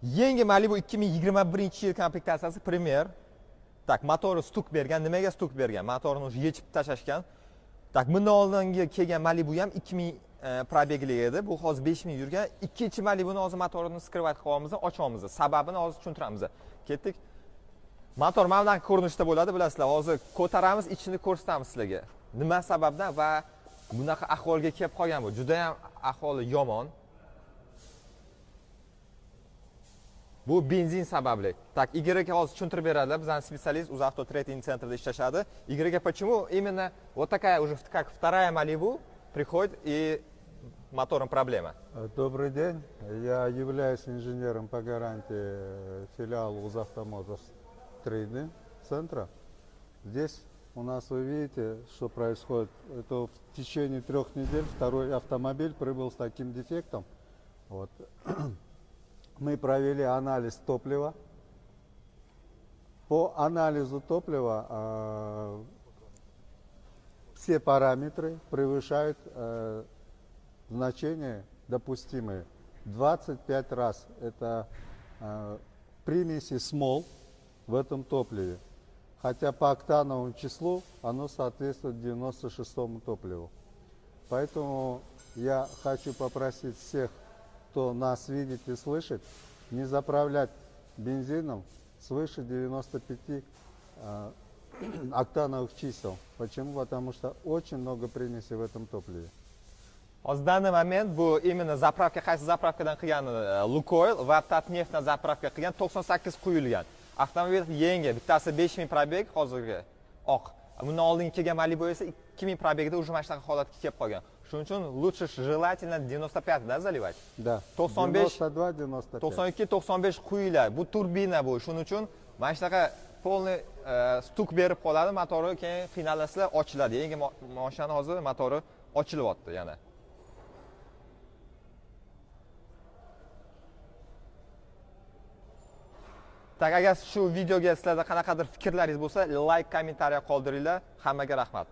Yangi Malibu 2021-yil komplektatsiyasi Premier. Tak, motori stuk bergan. Nimaga stuk bergan? Motorini o'zi yechib tashlashgan. Tak, bundan oldingi kelgan Malibu ham 2000 probegli edi. Bu hozir 5000 yurgan. Ikkinchi Malibuni hozir motorini skrivat qilyapmiz, ochamiz. Sababini hozir tushuntiramiz. Ketdik. Motor mana bunaqa ko'rinishda bo'ladi, bilasizlar. Hozir ko'taramiz, ichini ko'rsatamiz sizlarga. Nima sababdan va bunaqa ahvolga kelib qolgan bu? Juda ham ahvoli yomon. Bu benzin sababli. Так, Игорьga hozir tushuntirib beradilar. Bizning specialist UzAuto Trading Center'da ishlashadi. Игорьga почему именно вот такая уже как вторая Malibu приходит и мотором проблема? Добрый день. Я являюсь инженером по гарантии филиала UzAuto Trading центра. Здесь у нас вы видите, что происходит. Это в течение 3 недель второй автомобиль прибыл с таким дефектом. Вот. Мы провели анализ топлива. По анализу топлива все параметры превышают значения допустимые. 25 раз это примеси смол в этом топливе. Хотя по октановому числу оно соответствует 96-му топливу. Поэтому я хочу попросить всех, кто нас видит и слышит, не заправлять бензином свыше 95 октановых чисел. Почему? Потому что очень много примесей в этом топливе. В данный момент bu именно заправка, qaysi zapravkadan qilgan Lukoil va Tatneftdan zapravka qilgan 98 quyilgan. Avtomobil yangi, bittasi 5000 probeg hozirgi oq. Bundan oldingi kelgan Malibu esa 2000 probegda уже mana shunaqa holatga kelib qolgan. Shuning uchun лучше желательно 95 da заливать. Да. 95 92, 95. 92, 95 quyiladi. Bu turbina bu. Shuning uchun mana shunaqa polni stuk berib qoladi, motori keyin qiynalsa ochiladi. Yangi mashinani hozir motori ochilyapti yana. Tak, agar shu videoga sizlarda qanaqadir fikrlaringiz bo'lsa, like, kommentariya qoldiringlar. Hammaga rahmat.